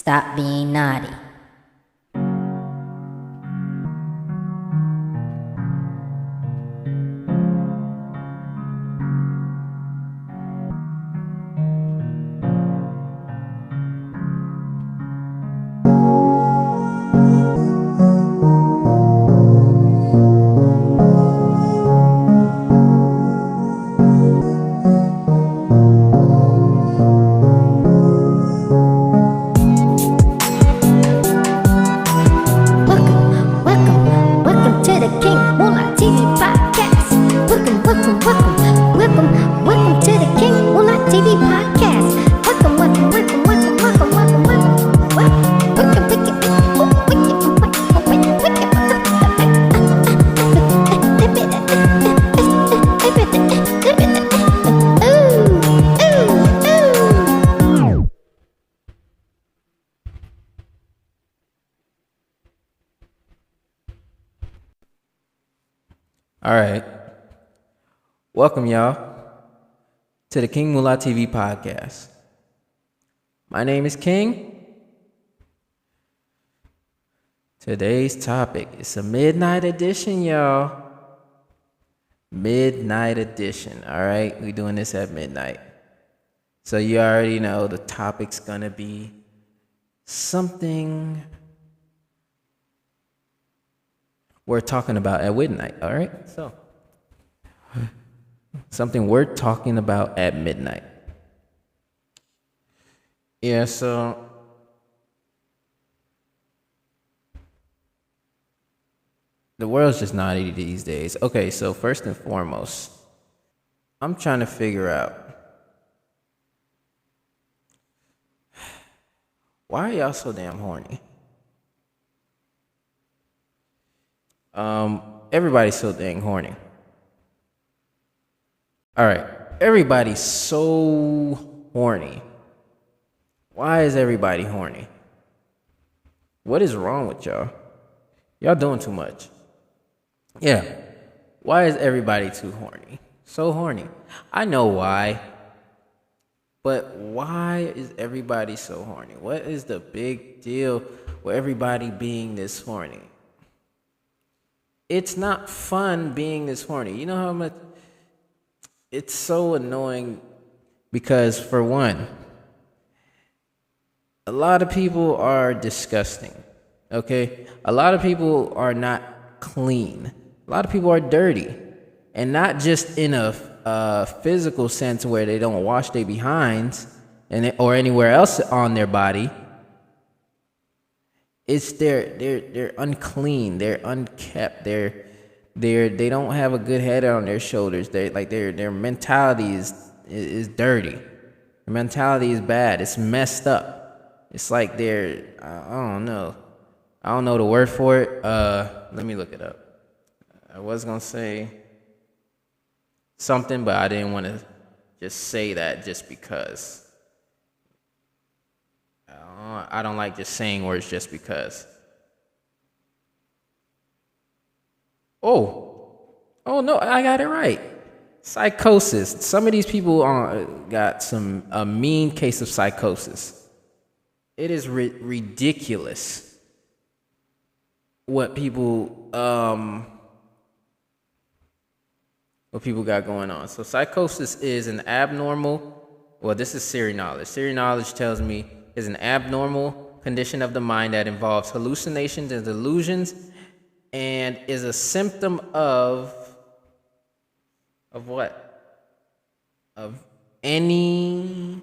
Stop being naughty. Welcome to the King Moonlight TV podcast. Welcome to the King Moonlight TV podcast. All right. Welcome, y'all, to the King Moolah TV podcast. My name is King. Today's topic is a midnight edition, y'all. Midnight edition, all right? We're doing this at midnight. So you already know the topic's going to be something we're talking about at midnight, all right? So, something we're talking about at midnight. Yeah, so the world's just naughty these days. Okay, so first and foremost, I'm trying to figure out why are y'all so damn horny? Everybody's so dang horny. All right, everybody's so horny. Why is everybody horny? What is wrong with y'all? Y'all doing too much. Yeah, why is everybody too horny? So horny. I know why, but why is everybody so horny? What is the big deal with everybody being this horny? It's not fun being this horny. You know how much it's so annoying because, for one, a lot of people are disgusting, okay? A lot of people are not clean. A lot of people are dirty, and not just in a physical sense where they don't wash their behinds or anywhere else on their body. It's they're unclean, they're unkept, they don't have a good head on their shoulders. Their mentality is dirty. Their mentality is bad. It's messed up. It's like I don't know the word for it. Let me look it up. I was gonna say something, but I didn't want to just say that just because. I don't like just saying words just because. Oh no, I got it right. Psychosis. Some of these people got a mean case of psychosis. It is ridiculous what people got going on. So psychosis is an abnormal. Well, this is Siri knowledge. Siri knowledge tells me is an abnormal condition of the mind that involves hallucinations and delusions, and is a symptom of what? Of any.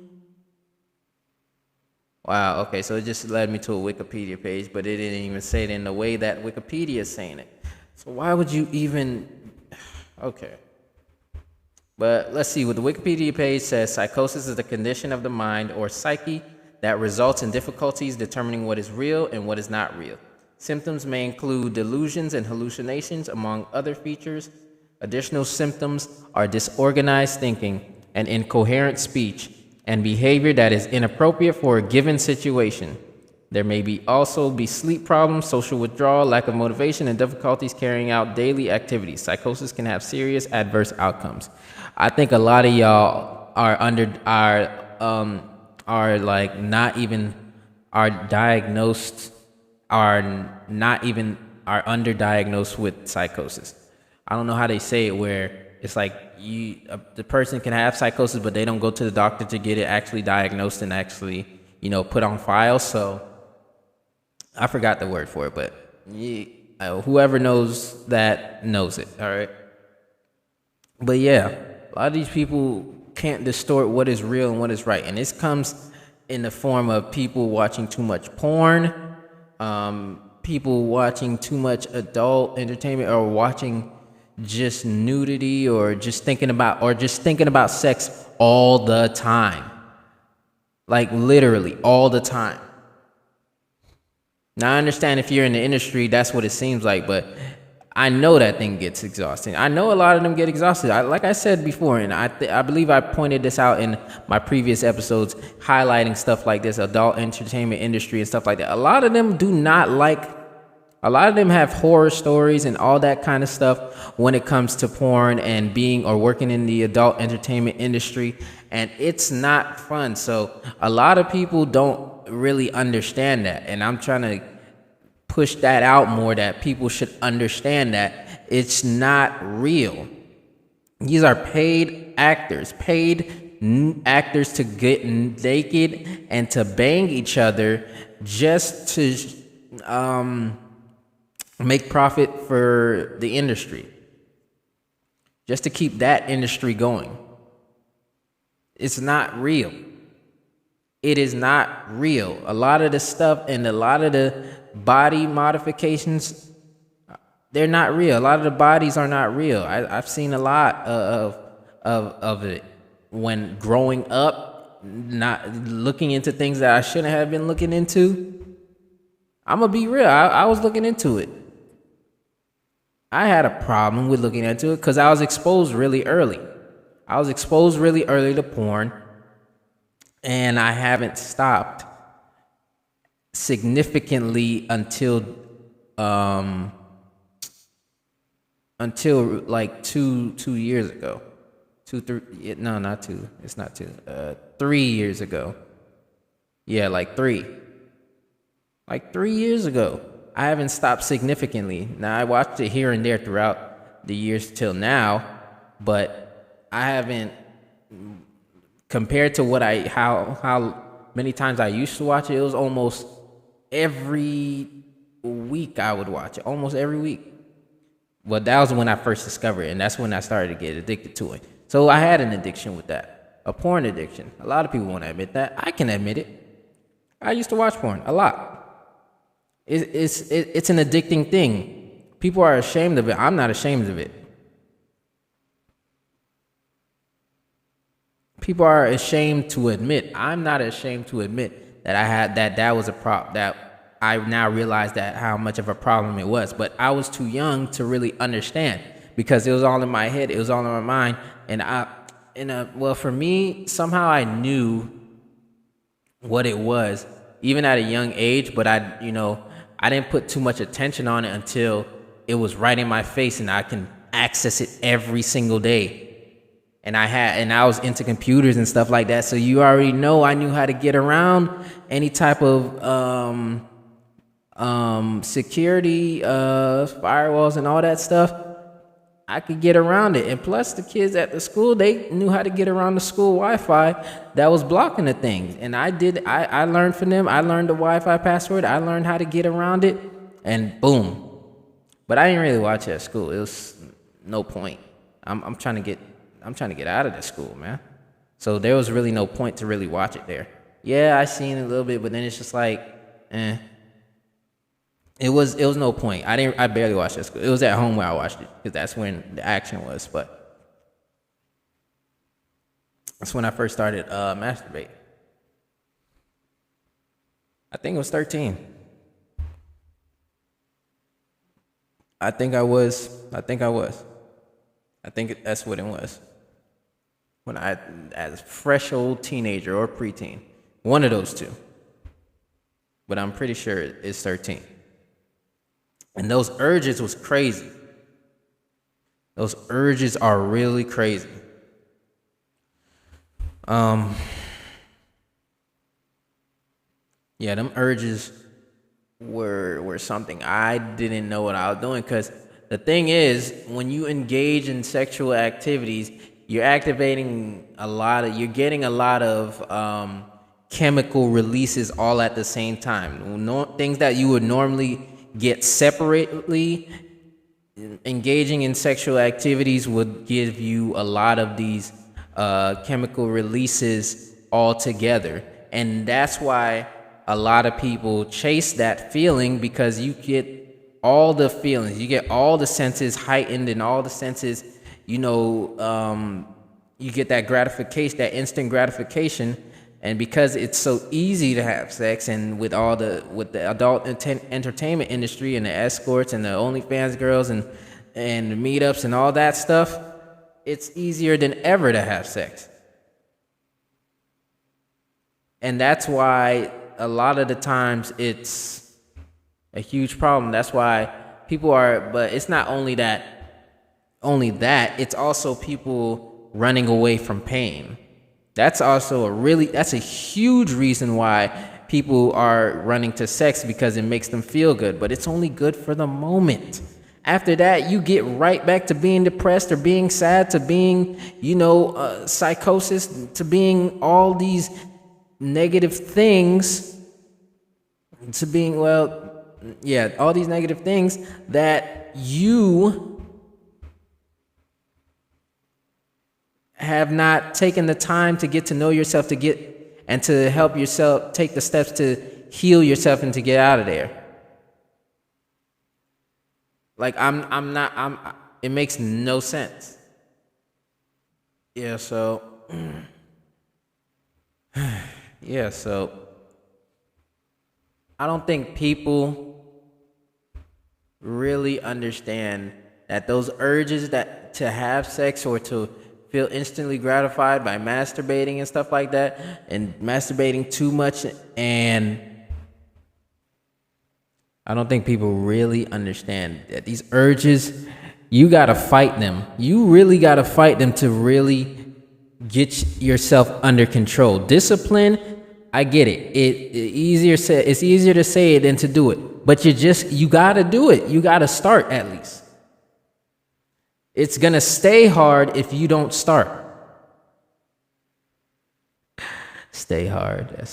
Wow, okay, so it just led me to a Wikipedia page, but it didn't even say it in the way that Wikipedia is saying it. So why would you even. Okay. But let's see what the Wikipedia page says. Psychosis is a condition of the mind or psyche that results in difficulties determining what is real and what is not real. Symptoms may include delusions and hallucinations, among other features. Additional symptoms are disorganized thinking and incoherent speech and behavior that is inappropriate for a given situation. There may also be sleep problems, social withdrawal, lack of motivation, and difficulties carrying out daily activities. Psychosis can have serious adverse outcomes. I think a lot of y'all are like not even are diagnosed, are underdiagnosed with psychosis. I don't know how they say it, where it's like the person can have psychosis, but they don't go to the doctor to get it actually diagnosed and actually, put on file. So I forgot the word for it, but whoever knows that knows it. All right. But yeah, a lot of these people can't distort what is real and what is right. And this comes in the form of people watching too much porn, people watching too much adult entertainment, or watching just nudity, or just thinking about sex all the time. Like literally all the time. Now I understand if you're in the industry, that's what it seems like, but I know that thing gets exhausting. I know a lot of them get exhausted. Like I said before, and I believe I pointed this out in my previous episodes, highlighting stuff like this, adult entertainment industry and stuff like that. A lot of them have horror stories and all that kind of stuff when it comes to porn and working in the adult entertainment industry. And it's not fun. So a lot of people don't really understand that. And I'm trying to push that out more, that people should understand that it's not real. These are paid actors to get naked and to bang each other just to make profit for the industry, just to keep that industry going. It's not real. It is not real. A lot of the stuff and a lot of the body modifications, they're not real. A lot of the bodies are not real. I've seen a lot of it when growing up, not looking into things that I shouldn't have been looking into. I'm gonna be real. I was looking into it. I had a problem with looking into it because I was exposed really early. To porn, and I haven't stopped significantly until like two years ago. 3 years ago. Yeah, like 3 years ago. I haven't stopped significantly. Now I watched it here and there throughout the years till now, but I haven't, compared to how many times I used to watch it. It was almost every week I would watch it, almost every week. But that was when I first discovered it, and that's when I started to get addicted to it. So I had an addiction with that, a porn addiction. A lot of people won't admit that. I can admit it. I used to watch porn a lot. It's an addicting thing. People are ashamed of it. I'm not ashamed of it. People are ashamed to admit. I'm not ashamed to admit that that was a problem, that I now realize that how much of a problem it was. But I was too young to really understand, because it was all in my head. It was all in my mind. And for me, somehow I knew what it was, even at a young age, but I didn't put too much attention on it until it was right in my face and I can access it every single day. And I was into computers and stuff like that. So you already know I knew how to get around any type of security, firewalls and all that stuff. I could get around it. And plus the kids at the school, they knew how to get around the school Wi-Fi that was blocking the things. And I learned from them. I learned the Wi-Fi password. I learned how to get around it, and boom. But I didn't really watch it at school. It was no point. I'm trying to get out of the school, man. So there was really no point to really watch it there. Yeah, I seen it a little bit, but then it's just like, It was no point. I barely watched it at school. It was at home where I watched it, because that's when the action was. But that's when I first started masturbate. I think it was 13. I think that's what it was. When as a fresh old teenager or preteen. One of those two. But I'm pretty sure it's 13. And those urges was crazy. Those urges are really crazy. Yeah, them urges were something I didn't know what I was doing. Because the thing is, when you engage in sexual activities, you're getting a lot of chemical releases all at the same time. Things that you would normally get separately, engaging in sexual activities would give you a lot of these chemical releases all together. And that's why a lot of people chase that feeling, because you get all the feelings, you get all the senses heightened, and all the senses, you get that gratification, that instant gratification. And because it's so easy to have sex, and with the adult entertainment industry and the escorts and the OnlyFans girls and the meetups and all that stuff, it's easier than ever to have sex. And that's why a lot of the times it's a huge problem. That's why but it's not only that, it's also people running away from pain. That's a huge reason why people are running to sex, because it makes them feel good, but it's only good for the moment. After that, you get right back to being depressed or being sad, to being, psychosis, to being all these negative things, to being, all these negative things that you have not taken the time to get to know yourself, and to help yourself take the steps to heal yourself and to get out of there. Like, it makes no sense. Yeah, so I don't think people really understand that those urges to have sex or to feel instantly gratified by masturbating and stuff like that, and masturbating too much, and I don't think people really understand that these urges, you gotta fight them. You really gotta fight them to really get yourself under control. Discipline, I get it. It's easier to say it than to do it, but you gotta do it. You gotta start at least. It's gonna stay hard if you don't start. Stay hard.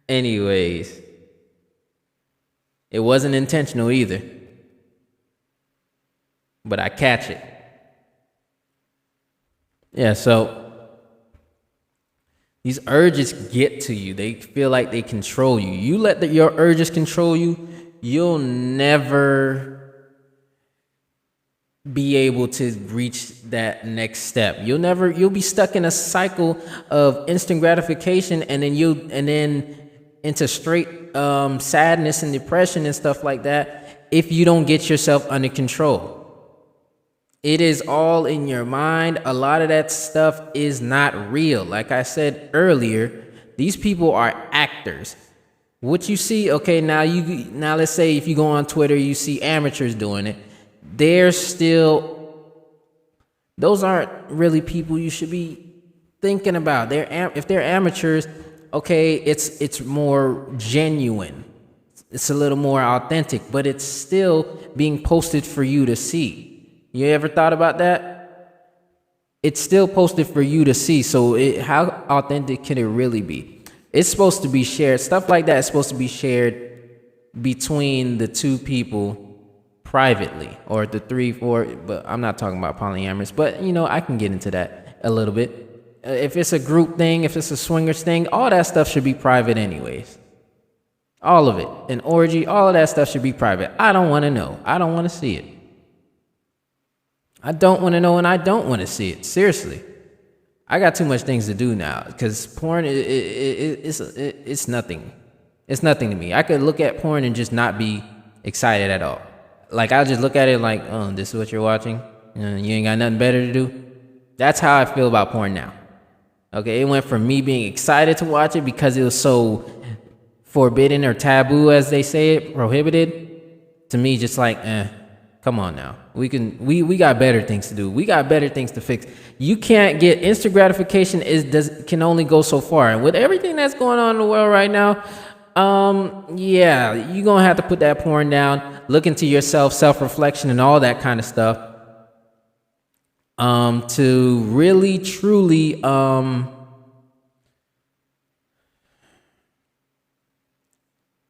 Anyways, it wasn't intentional either, but I catch it. Yeah, so these urges get to you. They feel like they control you. You let your urges control you, you'll never be able to reach that next step. You'll be stuck in a cycle of instant gratification, and then into straight sadness and depression and stuff like that if you don't get yourself under control. It is all in your mind. A lot of that stuff is not real. Like I said earlier, these people are actors. What you see, okay, now let's say if you go on Twitter, you see amateurs doing it. Those aren't really people you should be thinking about. If they're amateurs, okay, it's more genuine. It's a little more authentic, but it's still being posted for you to see. You ever thought about that? It's still posted for you to see. So how authentic can it really be? It's supposed to be shared. Stuff like that is supposed to be shared between the two people privately, or the 3, 4, but I'm not talking about polyamorous, but I can get into that a little bit. If it's a group thing, if it's a swingers thing, all that stuff should be private anyways. All of it. An orgy, all of that stuff should be private. I don't want to know. I don't want to see it. I don't want to know, and I don't want to see it. Seriously. I got too much things to do now, because porn, it's nothing. It's nothing to me. I could look at porn and just not be excited at all. Like, I'll just look at it like, oh, this is what you're watching? You ain't got nothing better to do? That's how I feel about porn now. Okay, it went from me being excited to watch it because it was so forbidden or taboo, as they say it, prohibited, to me just like, Come on now. We got better things to do. We got better things to fix. You can't get instant gratification can only go so far. And with everything that's going on in the world right now, yeah, you're gonna have to put that porn down, look into yourself, self-reflection and all that kind of stuff. To really truly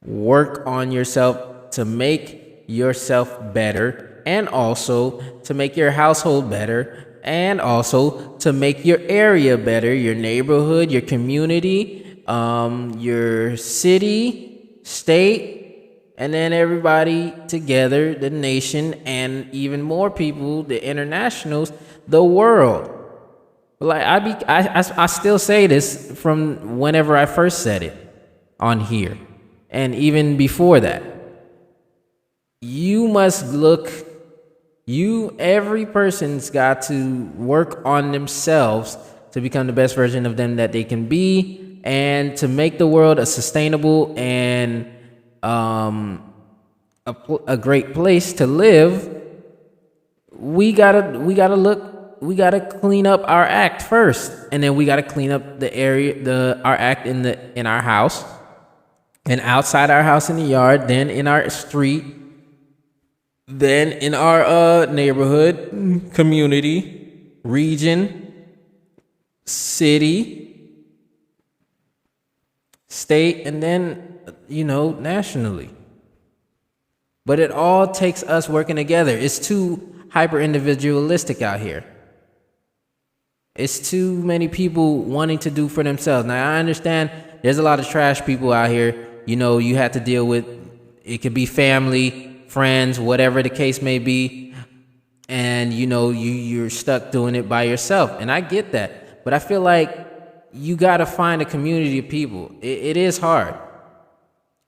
work on yourself to make yourself better, and also to make your household better, and also to make your area better, your neighborhood, your community, your city, state, and then everybody together, the nation, and even more people, the internationals, the world. Like I still say this from whenever I first said it on here, and even before that. Every person's got to work on themselves to become the best version of them that they can be, and to make the world a sustainable and a great place to live. We gotta clean up our act first, and then we gotta clean up our act in our house, and outside our house in the yard, then in our street, then in our neighborhood, community, region, city, state, and then, nationally. But it all takes us working together. It's too hyper individualistic out here. It's too many people wanting to do for themselves. Now, I understand there's a lot of trash people out here. You have to deal with, it could be family, friends, whatever the case may be. And, you're stuck doing it by yourself. And I get that. But I feel like you got to find a community of people. It is hard.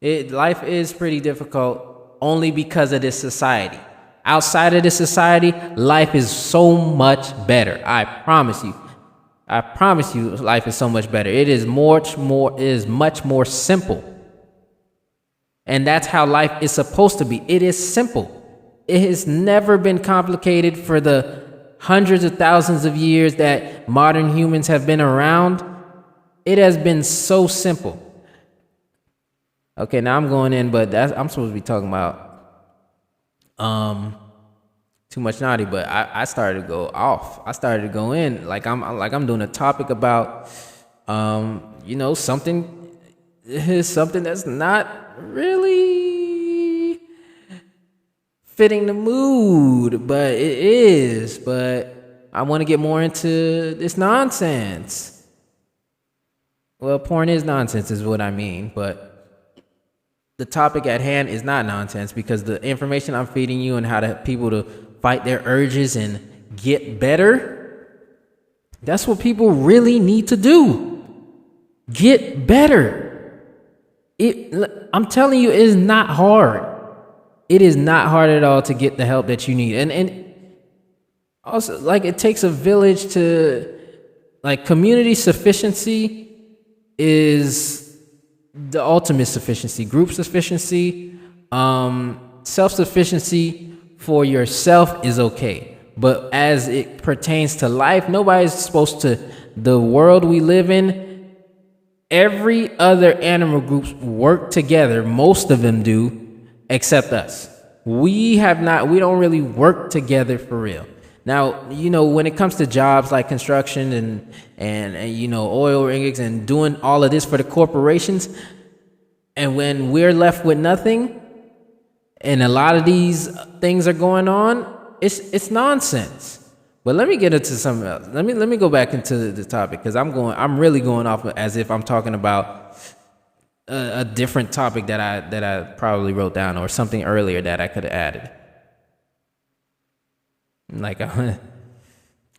Life is pretty difficult only because of this society. Outside of this society, life is so much better. I promise you. Life is so much better. It is much more simple. And that's how life is supposed to be. It is simple. It has never been complicated for the hundreds of thousands of years that modern humans have been around. It has been so simple. Okay, now I'm going in, but I'm supposed to be talking about too much naughty, but I started to go off. I started to go in like I'm doing a topic about something that's not really fitting the mood, but it is. But I want to get more into this nonsense. Well, porn is nonsense is what I mean, but the topic at hand is not nonsense, because the information I'm feeding you and how to people to fight their urges and get better, that's what people really need to do. Get better. I'm telling you, it is not hard. It is not hard at all to get the help that you need. And also, like, it takes a village to, like, community sufficiency is the ultimate sufficiency. Group sufficiency, self-sufficiency for yourself is okay. But as it pertains to life, nobody's supposed to, the world we live in, every other animal groups work together. Most of them do, except us. We don't really work together for real. Now, when it comes to jobs like construction and oil rigs and doing all of this for the corporations, and when we're left with nothing, and a lot of these things are going on, it's nonsense. But let me get into something else. Let me go back into the topic, because I'm really going off as if I'm talking about a different topic that I probably wrote down, or something earlier that I could have added. Like, but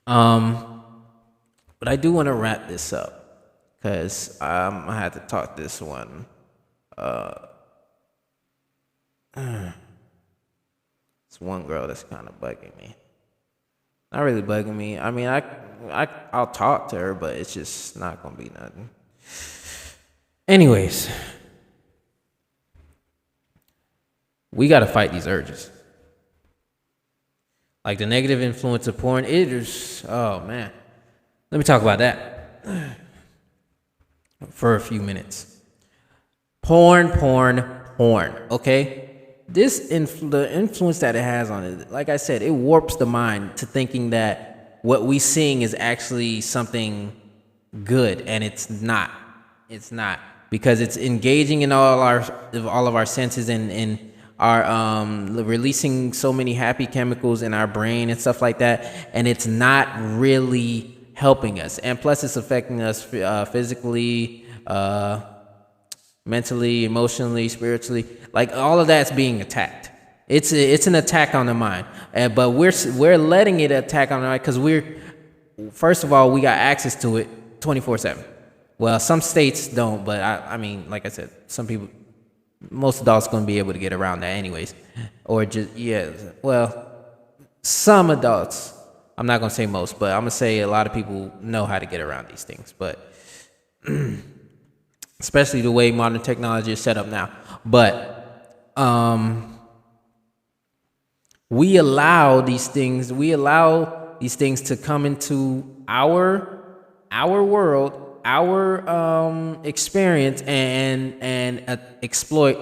I do want to wrap this up, because I had to talk this one. It's one girl that's kind of bugging me. Not really bugging me. I mean, I'll talk to her, but it's just not gonna be nothing. Anyways, we gotta fight these urges. Like the negative influence of porn, it is, oh man. Let me talk about that for a few minutes. Porn, okay? The influence that it has on it, like I said, it warps the mind to thinking that what we seeing is actually something good, and it's not. It's not, because it's engaging in all of our senses and are releasing so many happy chemicals in our brain and stuff like that, and it's not really helping us. And plus, it's affecting us physically, mentally, emotionally, spiritually. Like all of that's being attacked. It's an attack on the mind, but we're letting it attack on the mind because first of all, we got access to it 24/7. Well, some states don't, but I mean, like I said, some people. Most adults going to be able to get around that anyways. Or just, yeah, well, some adults, I'm not going to say most, but I'm going to say a lot of people know how to get around these things. But especially the way modern technology is set up now. But we allow these things to come into our world, our experience, and exploit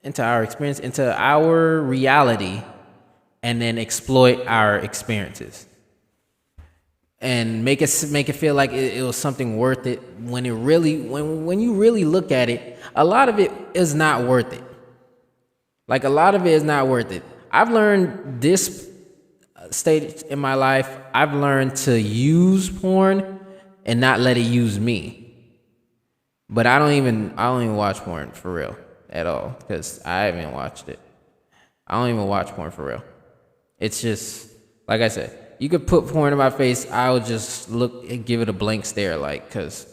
into our experience, into our reality, and then exploit our experiences and make it feel like it was something worth it, when you really look at it, a lot of it is not worth it. Like, a lot of it is not worth it. I've learned this stage in my life, I've learned to use porn and not let it use me. But I don't even watch porn for real at all, because I haven't watched it. I don't even watch porn for real. It's just, like I said, you could put porn in my face, I would just look and give it a blank stare, like, because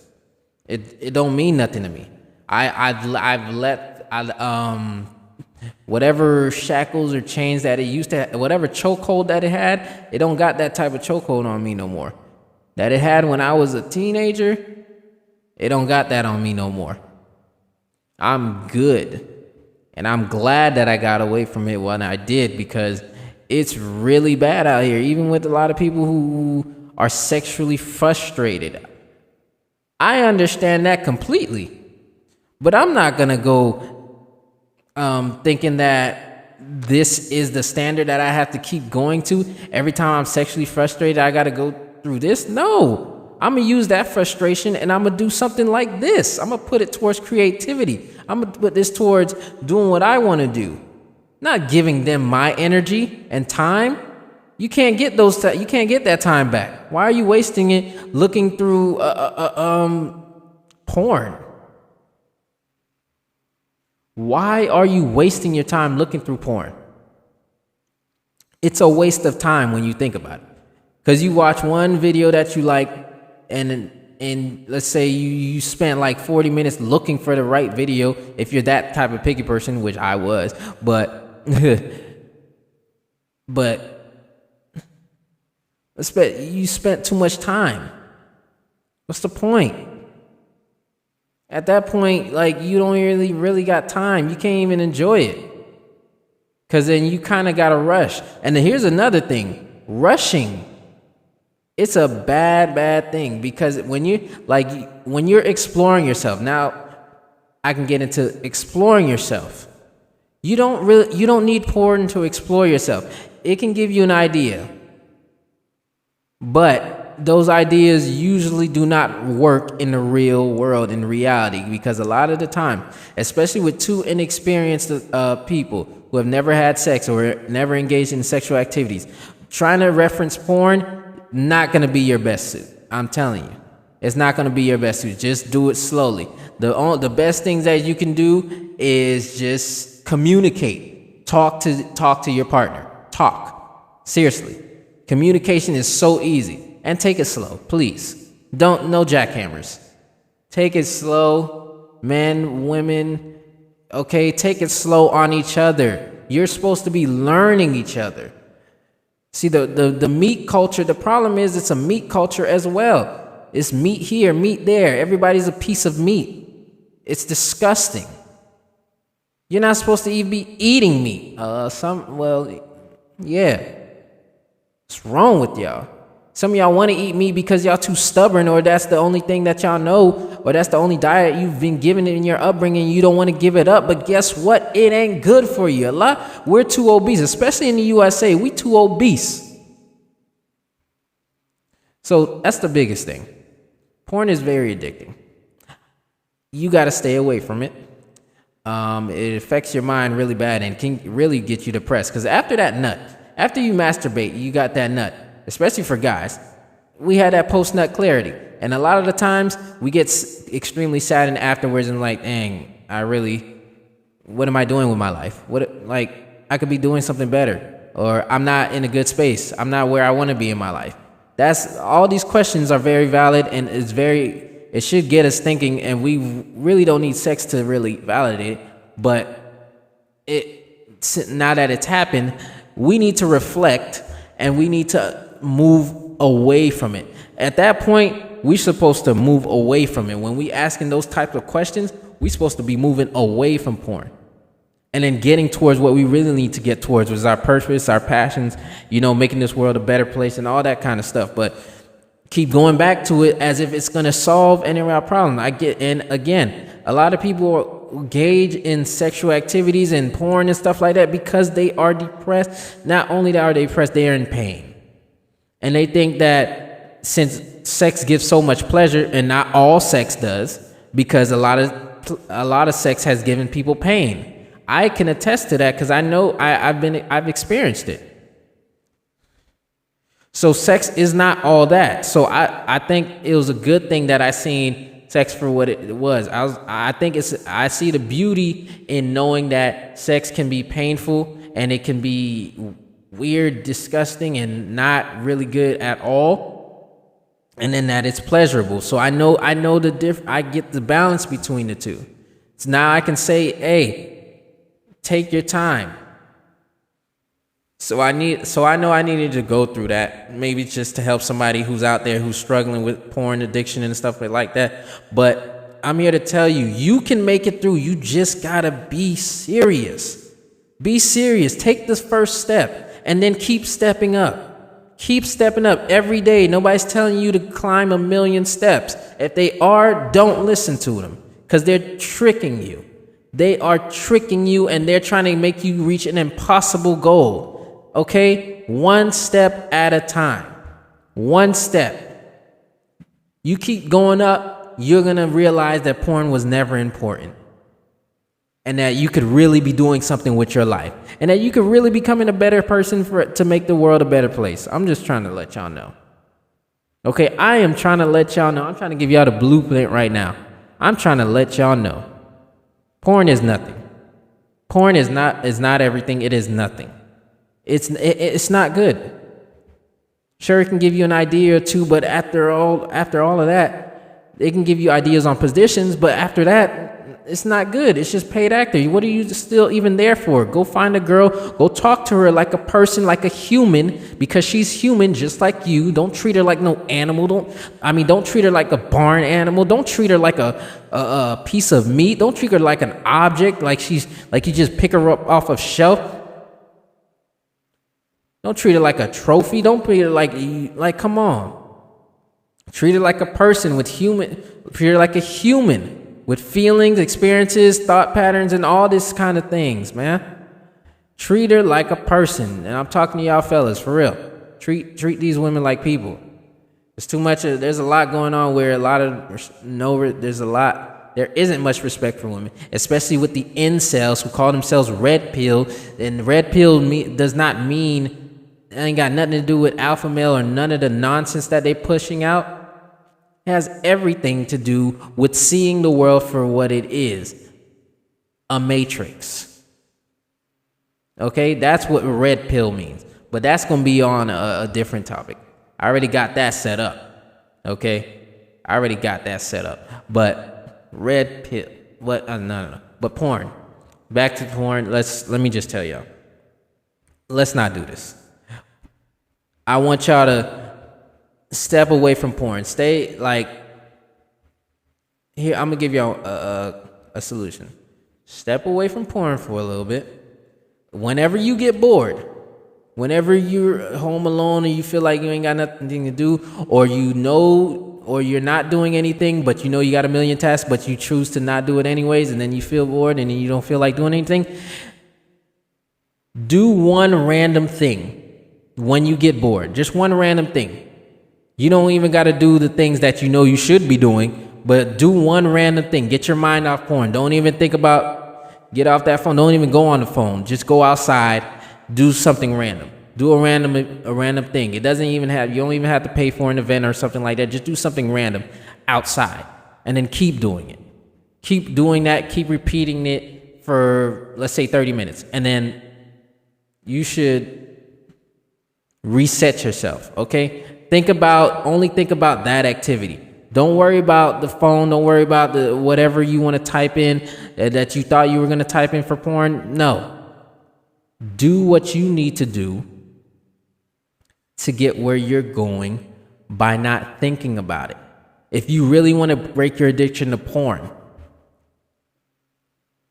it don't mean nothing to me. I've let whatever shackles or chains that it used to, whatever chokehold that it had, it don't got that type of chokehold on me no more. That it had when I was a teenager, it don't got that on me no more. I'm good. And I'm glad that I got away from it when I did, because it's really bad out here, even with a lot of people who are sexually frustrated. I understand that completely. But I'm not going to go thinking that this is the standard that I have to keep going to. Every time I'm sexually frustrated, I got to go through this. No, I'm going to use that frustration and I'm going to do something like this. I'm going to put it towards creativity. I'm going to put this towards doing what I want to do. Not giving them my energy and time. You can't get you can't get that time back. Why are you wasting it looking through porn? Why are you wasting your time looking through porn? It's a waste of time when you think about it. Because you watch one video that you like, and let's say you spent like 40 minutes looking for the right video, if you're that type of picky person, which I was, but you spent too much time. What's the point? At that point, like, you don't really got time. You can't even enjoy it. Because then you kind of got to rush. And then here's another thing. Rushing. It's a bad thing. Because when you're exploring yourself, now I can get into exploring yourself. You don't need porn to explore yourself. It can give you an idea. But those ideas usually do not work in the real world, in reality, because a lot of the time, especially with two inexperienced people who have never had sex or never engaged in sexual activities, trying to reference porn, not going to be your best suit. I'm telling you, it's not going to be your best suit. Just do it slowly. The best things that you can do is just communicate. Talk to your partner. Talk. Seriously. Communication is so easy. And take it slow, please. No jackhammers. Take it slow, men, women. Okay, take it slow on each other. You're supposed to be learning each other. See, the meat culture, the problem is it's a meat culture as well. It's meat here, meat there. Everybody's a piece of meat. It's disgusting. You're not supposed to even be eating meat. Yeah. What's wrong with y'all? Some of y'all want to eat meat because y'all too stubborn, or that's the only thing that y'all know, or that's the only diet you've been given in your upbringing. You don't want to give it up, but guess what? It ain't good for you. We're too obese, especially in the USA. We too obese. So that's the biggest thing. Porn is very addicting. You got to stay away from it. It affects your mind really bad and can really get you depressed. Because after that nut, after you masturbate, you got that nut. Especially for guys, we had that post-nut clarity. And a lot of the times, we get extremely saddened afterwards and like, dang, what am I doing with my life? I could be doing something better. Or I'm not in a good space. I'm not where I want to be in my life. All these questions are very valid, and it should get us thinking, and we really don't need sex to really validate it. But now that it's happened, we need to reflect, and we need to move away from it. At that point, we're supposed to move away from it. When we asking those types of questions, we're supposed to be moving away from porn. And then getting towards what we really need to get towards, which is our purpose, our passions, making this world a better place and all that kind of stuff. But keep going back to it as if it's going to solve any of our problems. And again, a lot of people engage in sexual activities and porn and stuff like that because they are depressed. Not only are they depressed, they are in pain. And they think that since sex gives so much pleasure, and not all sex does, because a lot of sex has given people pain. I can attest to that because I know I've experienced it. So sex is not all that. So I think it was a good thing that I seen sex for what it was. I see the beauty in knowing that sex can be painful and it can be weird, disgusting, and not really good at all, and then that it's pleasurable. So I know I get the balance between the two. So now I can say, hey, take your time. So I know I needed to go through that, maybe just to help somebody who's out there who's struggling with porn addiction and stuff like that. But I'm here to tell you, you can make it through. You just gotta be serious. Be serious. Take this first step. And then keep stepping up. Keep stepping up every day. Nobody's telling you to climb 1,000,000 steps. If they are, don't listen to them, because they're tricking you. They are tricking you, and they're trying to make you reach an impossible goal. Okay? One step at a time. One step. You keep going up, you're going to realize that porn was never important. And that you could really be doing something with your life. And that you could really becoming a better person to make the world a better place. I'm just trying to let y'all know. Okay, I am trying to let y'all know. I'm trying to give y'all the blueprint right now. I'm trying to let y'all know. Porn is nothing. Porn is not everything. It is nothing. It's not good. Sure, it can give you an idea or two, but after all of that, it can give you ideas on positions, but after that, it's not good. It's just paid actor. What are you still even there for? Go find a girl. Go talk to her like a person, like a human, because she's human just like you. Don't treat her like no animal. Don't treat her like a barn animal. Don't treat her like a piece of meat. Don't treat her like an object, like you just pick her up off a shelf. Don't treat her like a trophy. Don't treat her like come on. Treat her like a person treat her like a human. With feelings, experiences, thought patterns, and all this kind of things, man. Treat her like a person. And I'm talking to y'all fellas, for real. Treat these women like people. There's too much. There's a lot going on where there isn't much respect for women, especially with the incels who call themselves red pill. And red pill does not mean, it ain't got nothing to do with alpha male or none of the nonsense that they pushing out. It has everything to do with seeing the world for what it is, a matrix. Okay, that's what red pill means. But that's going to be on a different topic. I already got that set up. Okay, I already got that set up. But red pill, no. But porn. Back to porn. Let me just tell y'all. Let's not do this. I want y'all to step away from porn. Stay here. I'm gonna give y'all a solution. Step away from porn for a little bit. Whenever you get bored, whenever you're home alone and you feel like you ain't got nothing to do, or or you're not doing anything, but you know you got a million tasks, but you choose to not do it anyways, and then you feel bored and then you don't feel like doing anything, do one random thing when you get bored. Just one random thing. You don't even got to do the things that you know you should be doing, but do one random thing. Get your mind off porn. Don't even think about, get off that phone. Don't even go on the phone. Just go outside. Do something random. Do a random thing. It doesn't even have, you don't even have to pay for an event or something like that. Just do something random outside and then keep doing it. Keep doing that. Keep repeating it for, let's say, 30 minutes. And then you should reset yourself, okay? Only think about that activity. Don't worry about the phone. Don't worry about the whatever you want to type in that you thought you were going to type in for porn. No. Do what you need to do to get where you're going by not thinking about it. If you really want to break your addiction to porn,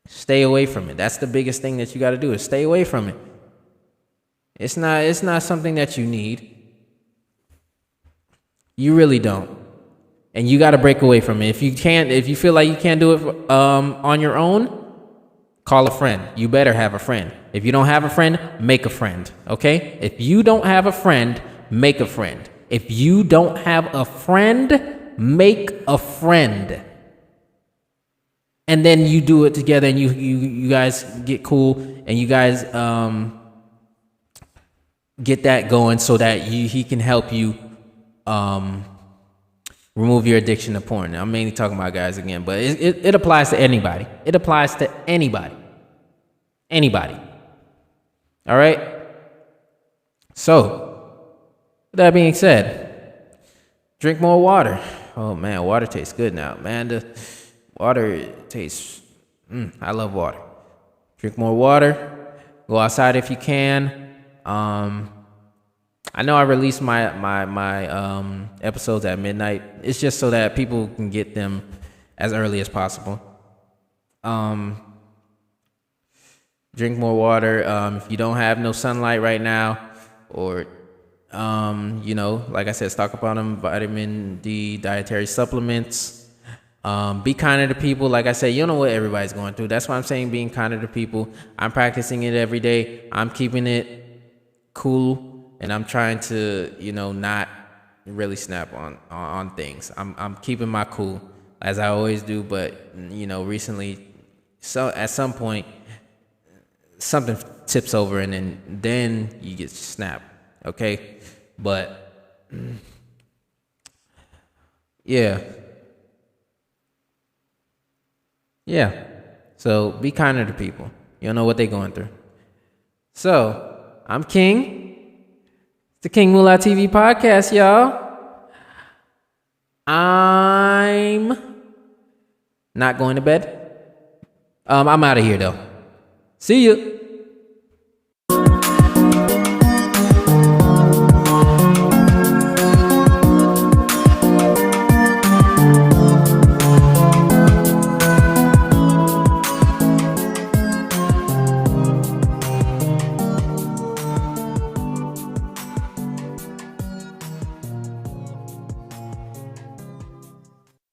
stay away from it. That's the biggest thing that you got to do, is stay away from it. It's not something that you need. You really don't. And you got to break away from it. If you feel like you can't do it on your own, call a friend. You better have a friend. If you don't have a friend, make a friend, okay? If you don't have a friend, make a friend. If you don't have a friend, make a friend. And then you do it together, and you guys get cool, and you guys get that going so that he can help you remove your addiction to porn. Now, I'm mainly talking about guys again, but it applies to anybody. It applies to anybody. Anybody. All right? So, with that being said, drink more water. Oh, man, water tastes good now. Man, the water tastes... I love water. Drink more water. Go outside if you can. I know I release my episodes at midnight. It's just so that people can get them as early as possible. Drink more water. If you don't have no sunlight right now, or like I said, stock up on them vitamin D dietary supplements. Be kinder to people. Like I said, you know what everybody's going through. That's why I'm saying being kinder to people. I'm practicing it every day. I'm keeping it cool. And I'm trying to, not really snap on things. I'm keeping my cool, as I always do. But, recently, so at some point, something tips over, and then you get snapped. Okay? But, yeah. Yeah. So be kinder to people. You don't know what they're going through. So, I'm King. The King Moolah TV podcast, y'all. I'm not going to bed. I'm out of here, though. See you.